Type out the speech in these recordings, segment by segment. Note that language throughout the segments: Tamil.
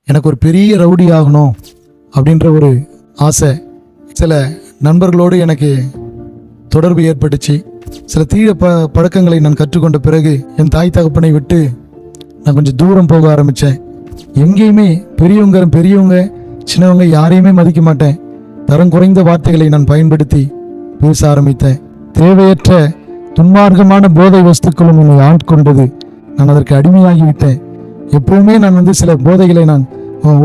எனக்கு ஒரு பெரிய ரவுடி ஆகணும் அப்படின்ற ஒரு ஆசை. சில நண்பர்களோடு எனக்கு தொடர்பு ஏற்பட்டுச்சு. சில தீய பழக்கங்களை நான் கற்றுக்கொண்ட பிறகு என் தாய் தகப்பனை விட்டு நான் கொஞ்சம் தூரம் போக ஆரம்பித்தேன். எங்கேயுமே பெரியவங்க சின்னவங்க யாரையுமே மதிக்க மாட்டேன். தரம் குறைந்த வார்த்தைகளை நான் பயன்படுத்தி பேச ஆரம்பித்தேன். தேவையற்ற துன்மார்க்கமான போதை வஸ்துக்களும் என்னை ஆட்கொண்டது. நான் அதற்கு அடிமையாகிவிட்டேன். எப்பவுமே நான் சில போதைகளை நான்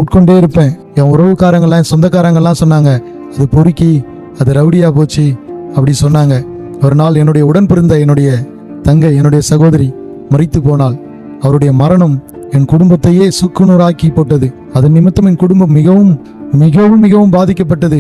உட்கொண்டே இருப்பேன். என் உறவுக்காரங்கெல்லாம் சொந்தக்காரங்கெல்லாம் சொன்னாங்க, அது பொறுக்கி, அது ரவுடியா போச்சு அப்படி சொன்னாங்க. ஒரு நாள் என்னுடைய உடன் பிறந்த என்னுடைய தங்கை, என்னுடைய சகோதரி மரித்து போனாள். அவருடைய மரணம் என் குடும்பத்தையே சுக்குநூறாக்கி போட்டது. அதன் நிமித்தம் என் குடும்பம் மிகவும் மிகவும் மிகவும் பாதிக்கப்பட்டது.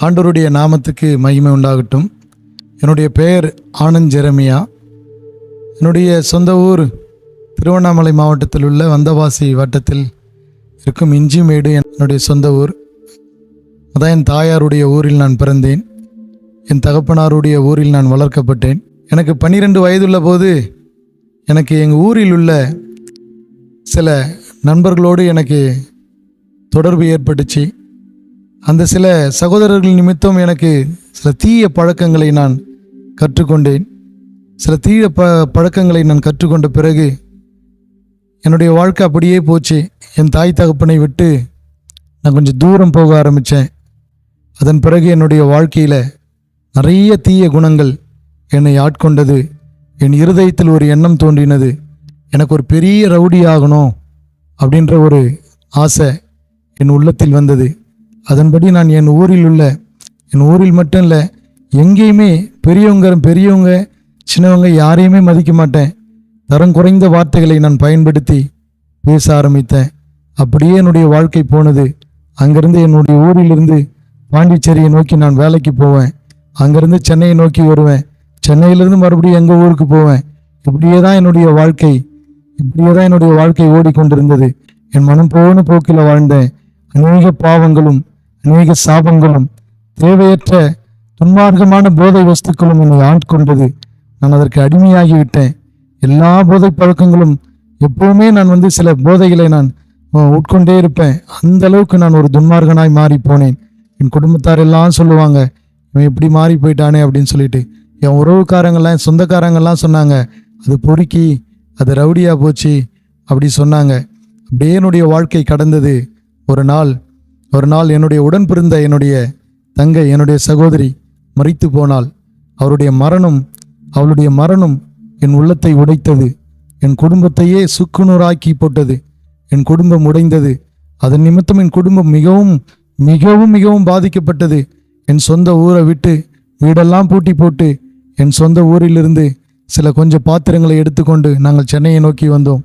ஆண்டவருடைய நாமத்துக்கு மகிமை உண்டாகட்டும். என்னுடைய பெயர் ஆனந்த் ஜெரமியா. என்னுடைய சொந்த ஊர் திருவண்ணாமலை மாவட்டத்தில் உள்ள வந்தவாசி வட்டத்தில் இருக்கும் இஞ்சிமேடு என்னுடைய சொந்த ஊர். அதான் என் தாயாருடைய ஊரில் நான் பிறந்தேன். என் தகப்பனாருடைய ஊரில் நான் வளர்க்கப்பட்டேன். எனக்கு 12 வயதுள்ள போது எனக்கு எங்கள் ஊரில் உள்ள சில நண்பர்களோடு எனக்கு தொடர்பு ஏற்பட்டுச்சு. அந்த சில சகோதரர்கள் நிமித்தம் எனக்கு சில தீய பழக்கங்களை நான் கற்றுக்கொண்டேன். சில தீய பழக்கங்களை நான் கற்றுக்கொண்ட பிறகு என்னுடைய வாழ்க்கை அப்படியே போச்சு. என் தாய் தகப்பனை விட்டு நான் கொஞ்சம் தூரம் போக ஆரம்பித்தேன். அதன் பிறகு என்னுடைய வாழ்க்கையில் நிறைய தீய குணங்கள் என்னை ஆட்கொண்டது. என் இருதயத்தில் ஒரு எண்ணம் தோன்றினது, எனக்கு ஒரு பெரிய ரவுடி ஆகணும் அப்படின்ற ஒரு ஆசை என் உள்ளத்தில் வந்தது. அதன்படி நான் என் ஊரில் மட்டும் இல்லை, எங்கேயுமே பெரியவங்க சின்னவங்க யாரையுமே மதிக்க மாட்டேன். தரம் குறைந்த வார்த்தைகளை நான் பயன்படுத்தி பேச ஆரம்பித்தேன். அப்படியே என்னுடைய வாழ்க்கை போனது. அங்கிருந்து என்னுடைய ஊரிலிருந்து பாண்டிச்சேரியை நோக்கி நான் வேலைக்கு போவேன். அங்கிருந்து சென்னையை நோக்கி வருவேன். சென்னையிலிருந்து மறுபடியும் எங்கள் ஊருக்கு போவேன். இப்படியே தான் என்னுடைய வாழ்க்கை ஓடிக்கொண்டிருந்தது. என் மனம் போன போக்கில் வாழ்ந்தேன். அநேக பாவங்களும் அநேக சாபங்களும் தேவையற்ற துன்மார்க்கமான போதை வஸ்துக்களும் என்னை ஆட்கொண்டது. நான் அதற்கு அடிமையாகிவிட்டேன். எல்லா போதை பழக்கங்களும் எப்பவுமே நான் சில போதைகளை நான் உட்கொண்டே இருப்பேன். அந்த அளவுக்கு நான் ஒரு துன்மார்க்கனாய் மாறி போனேன். என் குடும்பத்தார் எல்லாம் சொல்லுவாங்க, இவன் இப்படி மாறி போயிட்டானே அப்படின்னு சொல்லிட்டு. என் உறவுக்காரங்கெல்லாம் சொந்தக்காரங்கெல்லாம் சொன்னாங்க, அது பொறுக்கி, அது ரவுடியா போச்சு அப்படி சொன்னாங்க. அப்படியே என்னுடைய வாழ்க்கை கடந்தது. ஒரு நாள் என்னுடைய உடன் பிறந்த என்னுடைய தங்கை, என்னுடைய சகோதரி மரித்து போனாள். அவளுடைய மரணம் என் உள்ளத்தை உடைத்தது. என் குடும்பத்தையே சுக்குநூறாக்கி போட்டது. என் குடும்பம் உடைந்தது. அதன் நிமித்தம் என் குடும்பம் மிகவும் மிகவும் மிகவும் பாதிக்கப்பட்டது. என் சொந்த ஊரை விட்டு வீடெல்லாம் பூட்டி போட்டு என் சொந்த ஊரிலிருந்து சில கொஞ்சம் பாத்திரங்களை எடுத்துக்கொண்டு நாங்கள் சென்னையை நோக்கி வந்தோம்.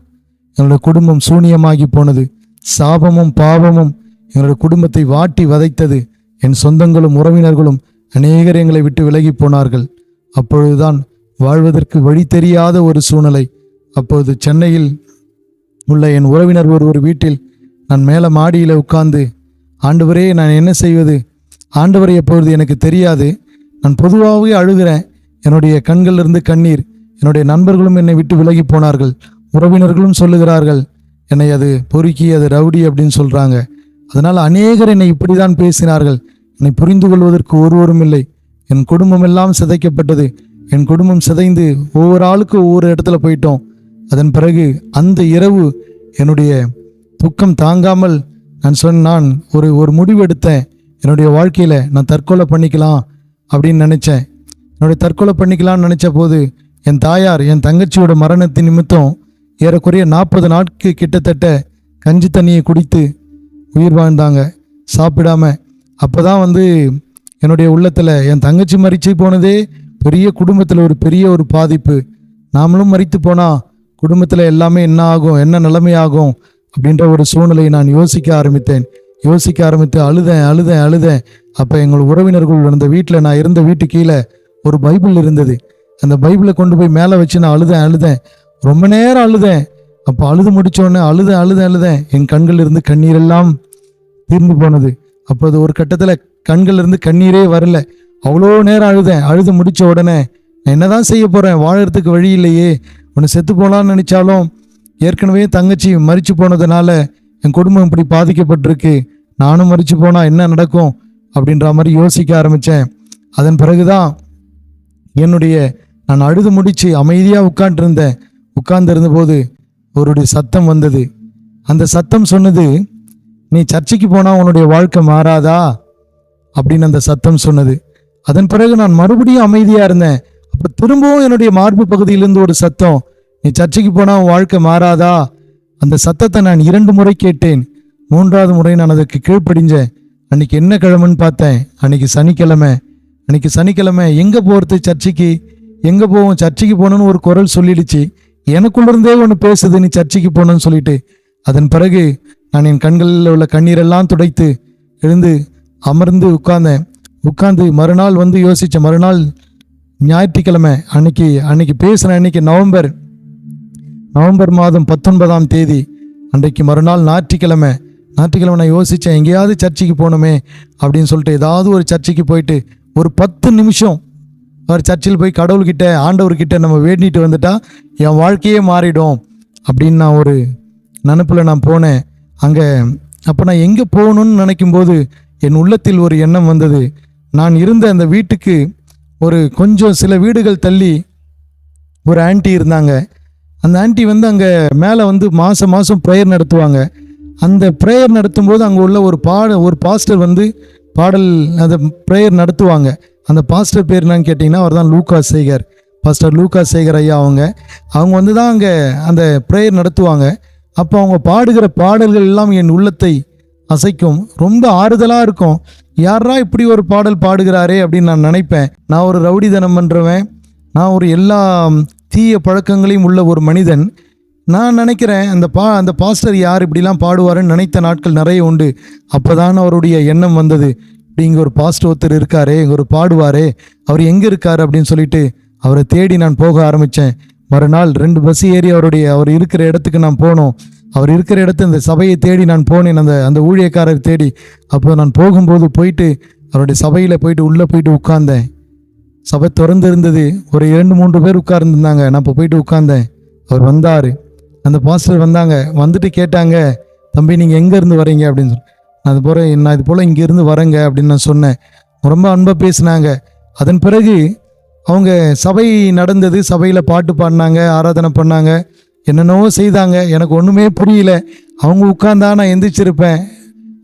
எங்களுடைய குடும்பம் சூனியமாகி போனது. சாபமும் பாவமும் எங்களுடைய குடும்பத்தை வாட்டி வதைத்தது. என் சொந்தங்களும் உறவினர்களும் அநேகர் எங்களை விட்டு விலகி போனார்கள். அப்பொழுதுதான் வாழ்வதற்கு வழி தெரியாத ஒரு சூழ்நிலை. அப்பொழுது சென்னையில் உள்ள என் உறவினர் ஒரு வீட்டில் நான் மேலே மாடியில் உட்கார்ந்து, ஆண்டவரே நான் என்ன செய்வது, ஆண்டவரை எப்பொழுது எனக்கு தெரியாது. நான் பொதுவாகவே அழுகிறேன். என்னுடைய கண்களிலிருந்து கண்ணீர். என்னுடைய நண்பர்களும் என்னை விட்டு விலகி போனார்கள். உறவினர்களும் சொல்லுகிறார்கள், என்னை அது பொறுக்கி, அது ரவுடி அப்படின்னு சொல்கிறாங்க. அதனால் அநேகர் என்னை இப்படி தான் பேசினார்கள். என்னை புரிந்து கொள்வதற்கு ஒருவரும் இல்லை. என் குடும்பம் எல்லாம் சிதைக்கப்பட்டது. என் குடும்பம் சிதைந்து ஒவ்வொரு ஆளுக்கு ஒவ்வொரு இடத்துல போயிட்டோம். அதன் பிறகு அந்த இரவு என்னுடைய துக்கம் தாங்காமல் நான் ஒரு முடிவு எடுத்தேன். என்னுடைய வாழ்க்கையில் நான் தற்கொலை பண்ணிக்கலாம் அப்படின்னு நினச்சேன். என்னுடைய தற்கொலை பண்ணிக்கலாம்னு நினச்ச போது என் தாயார் என் தங்கச்சியோட மரணத்தின் நிமித்தம் ஏறக்குறைய 40 நாட்கு கிட்டத்தட்ட கஞ்சி தண்ணியை குடித்து உயிர் வாழ்ந்தாங்க, சாப்பிடாம. அப்போ தான் என்னுடைய உள்ளத்தில் என் தங்கச்சி மரிச்சு போனதே பெரிய குடும்பத்தில் ஒரு பெரிய ஒரு பாதிப்பு. நாமளும் மரித்து போனால் குடும்பத்தில் எல்லாமே என்ன ஆகும், என்ன நிலைமையாகும் அப்படின்ற ஒரு சூழ்நிலையை நான் யோசிக்க ஆரம்பித்து அழுதேன். அப்போ எங்கள் உறவினர்கள் அந்த வீட்டில், நான் இருந்த வீட்டு கீழே ஒரு பைபிள் இருந்தது. அந்த பைபிளை கொண்டு போய் மேலே வச்சு நான் அழுதேன். ரொம்ப நேரம் அழுதேன். அப்போ அழுது முடித்தோடனே அழுதேன். என் கண்கள் இருந்து கண்ணீரெல்லாம் தீர்ந்து போனது. அப்போ அது ஒரு கட்டத்தில் கண்கள் இருந்து கண்ணீரே வரல. அவ்வளோ நேரம் அழுது முடித்த உடனே நான் என்னதான் செய்ய போகிறேன், வாழறதுக்கு வழி இல்லையே, ஒன்று செத்து போகலான்னு நினச்சாலும் ஏற்கனவே தங்கச்சி மரிச்சு போனதுனால என் குடும்பம் இப்படி பாதிக்கப்பட்டிருக்கு, நானும் மரிச்சு போனால் என்ன நடக்கும் அப்படின்ற மாதிரி யோசிக்க ஆரம்பித்தேன். அதன் பிறகுதான் நான் அழுது முடித்து அமைதியாக உட்கார்ந்திருந்தபோது அவருடைய சத்தம் வந்தது. அந்த சத்தம் சொன்னது, நீ சர்ச்சைக்கு போனால் உன்னுடைய வாழ்க்கை மாறாதா அப்படின்னு அந்த சத்தம் சொன்னது. அதன் பிறகு நான் மறுபடியும் அமைதியாக இருந்தேன். அப்போ திரும்பவும் என்னுடைய மார்பு பகுதியிலிருந்து ஒரு சத்தம், நீ சர்ச்சைக்கு போனால் உன் வாழ்க்கை மாறாதா. அந்த சத்தத்தை நான் 2 முறை கேட்டேன். 3வது முறை நான் அதற்கு கீழ்ப்படிஞ்சேன். அன்னைக்கு என்ன கிழமைன்னு பார்த்தேன், அன்னைக்கு சனிக்கிழமை. எங்கே போகிறது சர்ச்சைக்கு, எங்கே போவோம், சர்ச்சைக்கு போகணுன்னு ஒரு குரல் சொல்லிடுச்சு. எனக்குள்ளிருந்தே ஒன்று பேசுது, நீ சர்ச்சைக்கு போகணுன்னு சொல்லிட்டு. அதன் பிறகு நான் என் கண்களில் உள்ள கண்ணீரெல்லாம் துடைத்து எழுந்து அமர்ந்து உட்கார்ந்து மறுநாள் யோசித்தேன். மறுநாள் ஞாயிற்றுக்கிழமை அன்னைக்கு பேசுகிறேன். அன்னைக்கு நவம்பர் மாதம் 19ஆம் தேதி, அன்றைக்கு மறுநாள் ஞாயிற்றுக்கிழமை நான் யோசித்தேன், எங்கேயாவது சர்ச்சைக்கு போகணுமே அப்படின்னு சொல்லிட்டு ஏதாவது ஒரு சர்ச்சைக்கு போயிட்டு ஒரு 10 நிமிஷம் அவர் சர்ச்சில் போய் கடவுள்கிட்ட ஆண்டவர்கிட்ட நம்ம வேண்டிட்டு வந்துட்டா என் வாழ்க்கையே மாறிடும் அப்படின்னு நான் ஒரு நினப்பில் நான் போனேன் அங்கே. அப்போ நான் எங்கே போகணும்னு நினைக்கும்போது என் உள்ளத்தில் ஒரு எண்ணம் வந்தது. நான் இருந்த அந்த வீட்டுக்கு ஒரு கொஞ்சம் சில வீடுகள் தள்ளி ஒரு ஆன்ட்டி இருந்தாங்க. அந்த ஆன்ட்டி அங்கே மேலே மாதம் ப்ரேயர் நடத்துவாங்க. அந்த ப்ரேயர் நடத்தும்போது அங்கே உள்ள ஒரு பாஸ்டர் பாடல் அந்த ப்ரேயர் நடத்துவாங்க. அந்த பாஸ்டர் பேர் என்னன்னு கேட்டிங்கன்னா அவர் தான் பாஸ்டர் லூகாஸ் சேகர் ஐயா. அவங்க தான் அங்கே அந்த ப்ரேயர் நடத்துவாங்க. அப்போ அவங்க பாடுகிற பாடல்கள் எல்லாம் என் உள்ளத்தை அசைக்கும், ரொம்ப ஆறுதலாக இருக்கும். யாரா இப்படி ஒரு பாடல் பாடுகிறாரே அப்படின்னு நான் நினைப்பேன். நான் ஒரு ரவுடிதனம் பண்ணுறவன், நான் ஒரு எல்லா தீய பழக்கங்களையும் உள்ள ஒரு மனிதன். நான் நினைக்கிறேன் அந்த பாஸ்டர் யார் இப்படிலாம் பாடுவாருன்னு நினைத்த நாட்கள் நிறைய உண்டு. அப்போ தான் அவருடைய எண்ணம் வந்தது, இப்படி இங்கே ஒரு பாஸ்டர் ஒருத்தர் இருக்காரே, இங்கே ஒரு பாடுவாரே, அவர் எங்கே இருக்கார் அப்படின்னு சொல்லிட்டு அவரை தேடி நான் போக ஆரம்பித்தேன். மறுநாள் 2 பஸ் ஏறி அவர் இருக்கிற இடத்துக்கு நான் போனோம். அவர் இருக்கிற இடத்து இந்த சபையை தேடி நான் போனேன், அந்த ஊழியக்காரர் தேடி. அப்போ நான் போகும்போது போயிட்டு அவருடைய சபையில் போயிட்டு உள்ளே போயிட்டு உட்கார்ந்தேன். சபை திறந்து இருந்தது. ஒரு 2-3 பேர் உட்கார்ந்துருந்தாங்க. நான் இப்போ போயிட்டு உட்கார்ந்தேன். அவர் வந்தார், அந்த பாஸ்டர் வந்துட்டு கேட்டாங்க, தம்பி நீங்கள் எங்கேருந்து வரீங்க அப்படின்னு சொல்லி. நான் இது போல் இங்கேருந்து வரேங்க அப்படின்னு நான் சொன்னேன். ரொம்ப அன்பாக பேசினாங்க. அதன் பிறகு அவங்க சபை நடந்தது, சபையில் பாட்டு பாடினாங்க, ஆராதனை பண்ணாங்க, என்னென்னவோ செய்தாங்க. எனக்கு ஒன்றுமே புரியல. அவங்க உட்கார்ந்தா நான் எந்திரிச்சிருப்பேன்,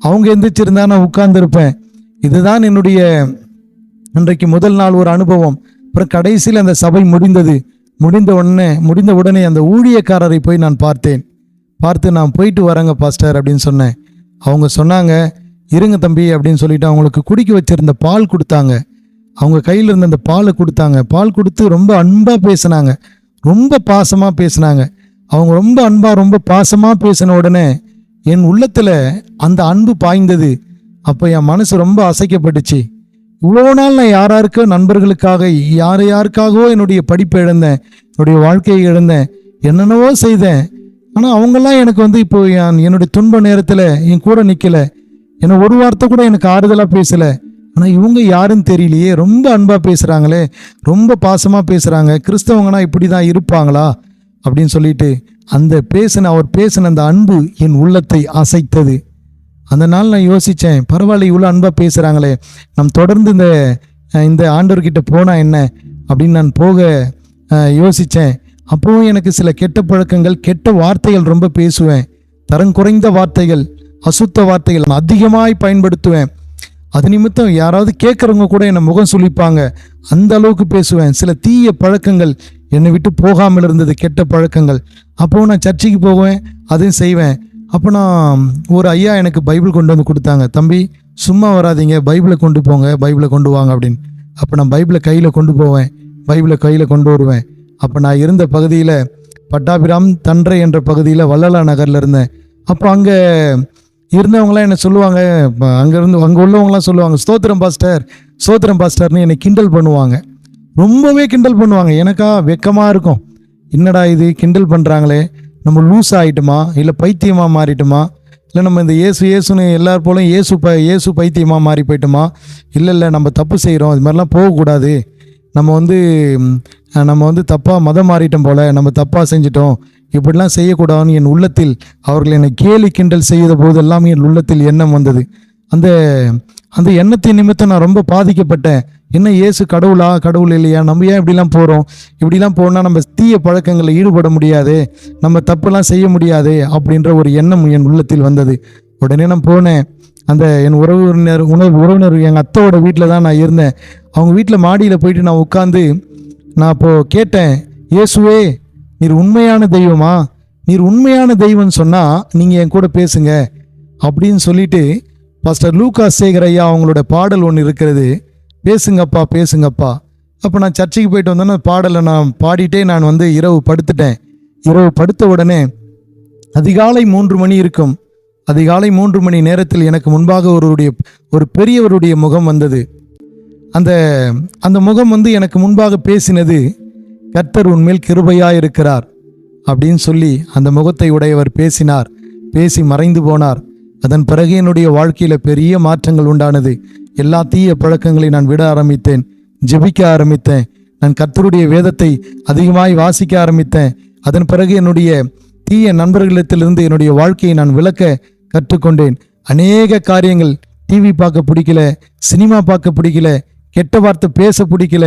அவங்க எந்திரிச்சிருந்தா நான் உட்கார்ந்துருப்பேன். இதுதான் என்னுடைய இன்றைக்கு முதல் நாள் ஒரு அனுபவம். அப்புறம் கடைசியில் அந்த சபை முடிந்த உடனே அந்த ஊழியக்காரரை போய் நான் பார்த்து நான் போயிட்டு வரேங்க பாஸ்டர் அப்படின்னு சொன்னேன். அவங்க சொன்னாங்க, இருங்க தம்பி அப்படின்னு சொல்லிட்டு அவங்களுக்கு குடிக்க வச்சிருந்த பால் கொடுத்தாங்க. அவங்க கையில் இருந்த அந்த பாலை கொடுத்தாங்க. பால் கொடுத்து ரொம்ப அன்பாக பேசினாங்க, ரொம்ப பாசமாக பேசினாங்க. அவங்க ரொம்ப அன்பாக ரொம்ப பாசமாக பேசின உடனே என் உள்ளத்தில் அந்த அன்பு பாய்ந்தது. அப்போ என் மனசு ரொம்ப அசைக்கப்பட்டுச்சு. இவ்வளோ நாள் நான் யாருக்கோ நண்பர்களுக்காக யாருக்காகவோ என்னுடைய படிப்பை இழந்தேன், என்னுடைய வாழ்க்கையை இழந்தேன், என்னென்னவோ செய்தேன். ஆனால் அவங்கெல்லாம் எனக்கு இப்போ என்னுடைய துன்ப நேரத்தில் என் கூட நிற்கலை, என்னை ஒரு வார்த்தை கூட எனக்கு ஆறுதலாக பேசலை. ஆனால் இவங்க யாருன்னு தெரியலையே, ரொம்ப அன்பாக பேசுகிறாங்களே, ரொம்ப பாசமாக பேசுகிறாங்க, கிறிஸ்தவங்கன்னா இப்படி தான் இருப்பாங்களா அப்படின்னு சொல்லிட்டு அவர் பேசின அந்த அன்பு என் உள்ளத்தை அசைத்தது. அந்த நாள் நான் யோசித்தேன், பரவாயில்ல இவ்வளோ அன்பாக பேசுகிறாங்களே, நம்ம தொடர்ந்து இந்த ஆண்டவர்கிட்ட போனால் என்ன அப்படின்னு நான் போக யோசித்தேன். அப்போவும் எனக்கு சில கெட்ட பழக்கங்கள், கெட்ட வார்த்தைகள் ரொம்ப பேசுவேன். தரம் குறைந்த வார்த்தைகள், அசுத்த வார்த்தைகள் நான் அதிகமாய் பயன்படுத்துவேன். அது நிமித்தம் யாராவது கேட்குறவங்க கூட என்னை முகம் சுளிப்பாங்க, அந்த அளவுக்கு பேசுவேன். சில தீய பழக்கங்கள் என்னை விட்டு போகாமல் இருந்தது, கெட்ட பழக்கங்கள். அப்போது நான் சர்ச்சைக்கு போவேன், அதையும் செய்வேன். அப்போ நான் ஒரு ஐயா எனக்கு பைபிள் கொண்டு வந்து கொடுத்தாங்க. தம்பி சும்மா வராதிங்க, பைபிளை கொண்டு போங்க, பைபிளை கொண்டு வாங்க அப்படின்னு. அப்போ நான் பைபிளை கையில் கொண்டு போவேன், பைபிளை கையில் கொண்டு வருவேன். அப்போ நான் இருந்த பகுதியில் பட்டாபிராம் தன்றை என்ற பகுதியில் வள்ளலா நகரில் இருந்தேன். அப்போ அங்கே இருந்தவங்களாம் என்ன சொல்லுவாங்க, அங்கே உள்ளவங்களாம் சொல்லுவாங்க, ஸ்தோத்திரம் பாஸ்டர்னு என்னை கிண்டல் பண்ணுவாங்க, ரொம்பவே கிண்டல் பண்ணுவாங்க. எனக்கா வெக்கமாக இருக்கும், என்னடா இது கிண்டல் பண்ணுறாங்களே, நம்ம லூஸ் ஆகிட்டோமா, இல்லை பைத்தியமாக மாறிட்டோமா, இல்லை நம்ம இந்த இயேசுன்னு எல்லார் போலும் இயேசு பைத்தியமாக மாறி போயிட்டோமா, இல்லை நம்ம தப்பு செய்கிறோம், இது மாதிரிலாம் போகக்கூடாது, நம்ம வந்து தப்பாக மதம் மாறிட்டோம் போல், நம்ம தப்பாக செஞ்சிட்டோம், இப்படிலாம் செய்யக்கூடாதுன்னு என் உள்ளத்தில் அவர்கள் என்னை கேலி கிண்டல் செய்த போது எல்லாமே என் உள்ளத்தில் எண்ணம் வந்தது. அந்த எண்ணத்தின் நிமித்தம் நான் ரொம்ப பாதிக்கப்பட்டேன். என்ன இயேசு கடவுள் இல்லையா, நம்ம ஏன் இப்படிலாம் போகிறோம், இப்படிலாம் போனால் நம்ம தீய பழக்கங்களில் ஈடுபட முடியாது, நம்ம தப்புலாம் செய்ய முடியாது அப்படின்ற ஒரு எண்ணம் என் உள்ளத்தில் வந்தது. உடனே நான் போனேன். அந்த என் உறவினர் எங்கள் அத்தையோட வீட்டில் தான் நான் இருந்தேன். அவங்க வீட்டில் மாடியில் போயிட்டு நான் உட்காந்து நான் அப்போது கேட்டேன், இயேசுவே நீர் உண்மையான தெய்வமா, நீர் உண்மையான தெய்வம்னு சொன்னால் நீங்கள் என் கூட பேசுங்க அப்படின்னு சொல்லிட்டு பாஸ்டர் லூகாஸ் சேகர் ஐயா அவங்களோட பாடல் ஒன்று இருக்கிறது, பேசுங்கப்பா பேசுங்கப்பா. அப்போ நான் சர்ச்சைக்கு போயிட்டு வந்தோன்னா பாடலை நான் பாடிட்டே நான் வந்து இரவு படுத்துட்டேன். இரவு படுத்த உடனே அதிகாலை 3 மணி இருக்கும். அதிகாலை 3 மணி நேரத்தில் எனக்கு முன்பாக ஒரு பெரியவருடைய முகம் வந்தது. அந்த முகம் வந்து எனக்கு முன்பாக பேசினது, கர்த்தர் உன்மேல் கிருபையாக இருக்கிறார் அப்படின்னு சொல்லி அந்த முகத்தை உடையவர் பேசினார். பேசி மறைந்து போனார். அதன் பிறகு என்னுடைய வாழ்க்கையில் பெரிய மாற்றங்கள் உண்டானது. எல்லா தீய பழக்கங்களை நான் விட ஆரம்பித்தேன். ஜெபிக்க ஆரம்பித்தேன். நான் கர்த்தருடைய வேதத்தை அதிகமாய் வாசிக்க ஆரம்பித்தேன். அதன் பிறகு என்னுடைய தீய நண்பர்களிடத்திலிருந்து என்னுடைய வாழ்க்கையை நான் விளக்க கற்றுக்கொண்டேன். அநேக காரியங்கள், டிவி பார்க்க பிடிக்கல, சினிமா பார்க்க பிடிக்கல, கெட்ட வார்த்தை பேச பிடிக்கல,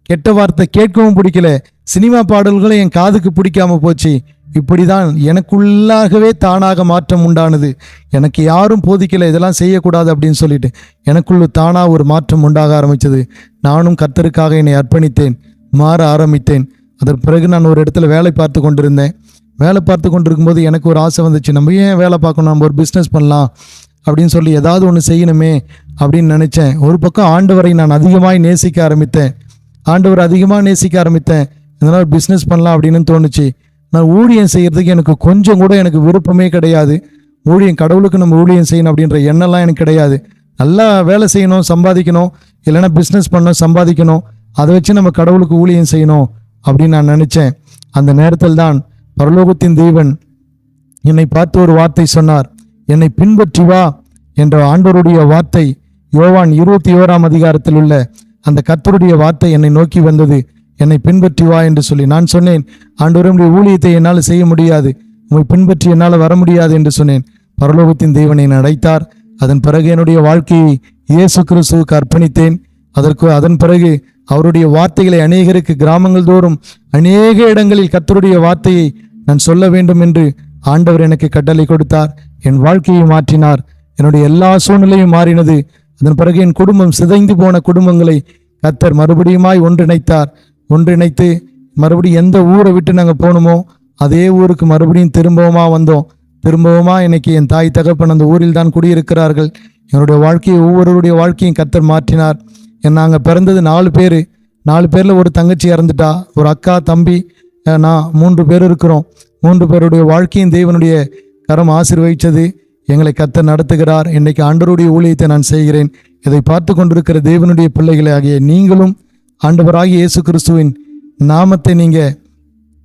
கெட்ட வார்த்தை கேட்கவும் பிடிக்கல, சினிமா பாடல்களை என் காதுக்கு பிடிக்காம போச்சு. இப்படிதான் எனக்குள்ளாகவே தானாக மாற்றம் உண்டானது. எனக்கு யாரும் போதிக்கல இதெல்லாம் செய்யக்கூடாது அப்படின்னு சொல்லிட்டு எனக்குள்ள தானாக ஒரு மாற்றம் உண்டாக ஆரம்பித்தது. நானும் கர்த்தருக்காக என்னை அர்ப்பணித்தேன், மாற ஆரம்பித்தேன். அதற்கு பிறகு நான் ஒரு இடத்துல வேலை பார்த்து கொண்டிருந்தேன். வேலை பார்த்து கொண்டிருக்கும்போது எனக்கு ஒரு ஆசை வந்துச்சு, நம்ம ஏன் வேலை பார்க்கணும், நம்ம ஒரு பிஸ்னஸ் பண்ணலாம் அப்படின்னு சொல்லி ஏதாவது ஒன்று செய்யணுமே அப்படின்னு நினச்சேன். ஒரு பக்கம் ஆண்டவரை நான் அதிகமாக நேசிக்க ஆரம்பித்தேன். இதனால் பிஸ்னஸ் பண்ணலாம் அப்படின்னு தோணுச்சு. நான் ஊழியம் செய்கிறதுக்கு எனக்கு கொஞ்சம் கூட எனக்கு விருப்பமே கிடையாது. கடவுளுக்கு நம்ம ஊழியம் செய்யணும் அப்படின்ற எண்ணம்லாம் எனக்கு கிடையாது. நல்லா வேலை செய்யணும், சம்பாதிக்கணும், இல்லைன்னா பிஸ்னஸ் பண்ணணும், சம்பாதிக்கணும், அதை வச்சு நம்ம கடவுளுக்கு ஊழியம் செய்யணும் அப்படின்னு நான் நினச்சேன். அந்த நேரத்தில் தான் பரலோகத்தின் தேவன் என்னை பார்த்து ஒரு வார்த்தை சொன்னார். என்னை பின்பற்றி வா என்ற ஆண்டவருடைய வார்த்தை யோவான் 21ஆம் அதிகாரத்தில் உள்ள அந்த கர்த்தருடைய வார்த்தை என்னை நோக்கி வந்தது. என்னை பின்பற்றி வா என்று சொல்லி நான் சொன்னேன், ஆண்டவரே உம்முடைய ஊழியத்தை என்னால் செய்ய முடியாது, உம்மை பின்பற்றி என்னால் வர முடியாது என்று சொன்னேன். பரலோகத்தின் தேவனை அழைத்தார். அதன் பிறகு என்னுடைய வாழ்க்கையை இயேசு கிறிஸ்துவுக்கு அர்ப்பணித்தேன். அதன் பிறகு அவருடைய வார்த்தைகளை அநேகருக்கு கிராமங்கள் தோறும் அநேக இடங்களில் கர்த்தருடைய வார்த்தையை நான் சொல்ல வேண்டும் என்று ஆண்டவர் எனக்கு கட்டளை கொடுத்தார். என் வாழ்க்கையை மாற்றினார். என்னுடைய எல்லா சூழ்நிலையும் மாறினது. அதன் பிறகு என் குடும்பம், சிதைந்து போன குடும்பங்களை கர்த்தர் மறுபடியுமாய் ஒன்றிணைத்து மறுபடியும் எந்த ஊரை விட்டு நாங்கள் போனோமோ அதே ஊருக்கு மறுபடியும் திரும்பவுமா இன்னைக்கு என் தாய் தகப்பன் அந்த ஊரில் தான் குடியிருக்கிறார்கள். என்னுடைய வாழ்க்கையை, ஒவ்வொருடைய வாழ்க்கையும் கர்த்தர் மாற்றினார். நாங்கள் பிறந்தது 4 பேர். 4 பேரில் ஒரு தங்கச்சி இறந்துட்டா, ஒரு அக்கா, தம்பி, நான் 3 பேர் இருக்கிறோம். 3 பேருடைய வாழ்க்கையும் தேவனுடைய கரம் ஆசீர்வதித்தது. எங்களை கர்த்தர் நடத்துகிறார். இன்னைக்கு ஆண்டவருடைய ஊழியத்தை நான் செய்கிறேன். இதை பார்த்து கொண்டிருக்கிற தேவனுடைய பிள்ளைகளை ஆகிய நீங்களும் ஆண்டவராகிய இயேசு கிறிஸ்துவின் நாமத்தை நீங்கள்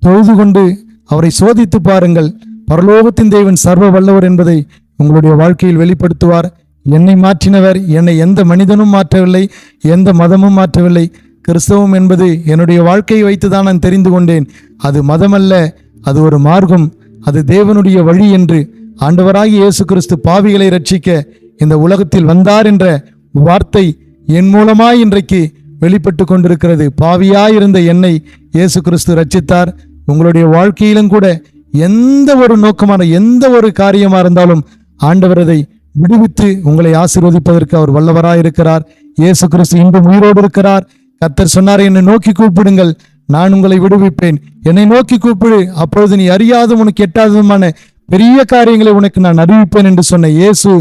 தொழுது கொண்டு அவரை சோதித்து பாருங்கள். பரலோகத்தின் தேவன் சர்வ வல்லவர் என்பதை உங்களுடைய வாழ்க்கையில் வெளிப்படுத்துவார். என்னை மாற்றினவர் என்னை எந்த மனிதனும் மாற்றவில்லை, எந்த மதமும் மாற்றவில்லை. கிறிஸ்தவம் என்பது என்னுடைய வாழ்க்கையை வைத்துதான் நான் தெரிந்து கொண்டேன். அது மதமல்ல, அது ஒரு மார்க்கம், அது தேவனுடைய வழி என்று ஆண்டவராகிய இயேசு கிறிஸ்து பாவிகளை ரட்சிக்க இந்த உலகத்தில் வந்தார் என்ற வார்த்தை என் மூலமாய் இன்றைக்கு வெளிப்பட்டு கொண்டிருக்கிறது. பாவியாயிருந்த என்னை இயேசு கிறிஸ்து ரட்சித்தார். உங்களுடைய வாழ்க்கையிலும் கூட எந்த ஒரு நோக்கமான எந்த ஒரு காரியமாக இருந்தாலும் ஆண்டவர் அதை விடுவித்து உங்களை ஆசீர்வதிப்பதற்கு அவர் வல்லவராயிருக்கிறார். இயேசு கிறிஸ்து இன்றும் உயிரோடு இருக்கிறார். கர்த்தர் சொன்னார், என்னை நோக்கி கூப்பிடுங்கள், நான் உங்களை விடுவிப்பேன். என்னை நோக்கி கூப்பிடு, அப்பொழுது நீ அறியாதும் உனக்கு எட்டாததுமான பெரிய காரியங்களை உனக்கு நான் அறிவிப்பேன் என்று சொன்ன இயேசு.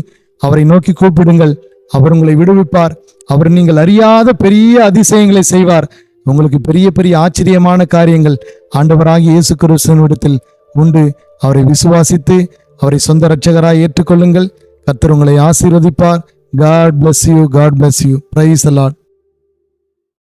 அவரை நோக்கி கூப்பிடுங்கள், அவர் உங்களை விடுவிப்பார். அவர் நீங்கள் அறியாத பெரிய அதிசயங்களை செய்வார். உங்களுக்கு பெரிய பெரிய ஆச்சரியமான காரியங்கள் ஆண்டவராகிய இயேசு கிறிஸ்துவினிடத்தில் உண்டு. அவரை விசுவாசித்து அவரை சொந்த இரட்சகராய் ஏற்றுக்கொள்ளுங்கள். கர்த்தர் உங்களை ஆசீர்வதிப்பார். God bless you. God bless you. Praise the Lord.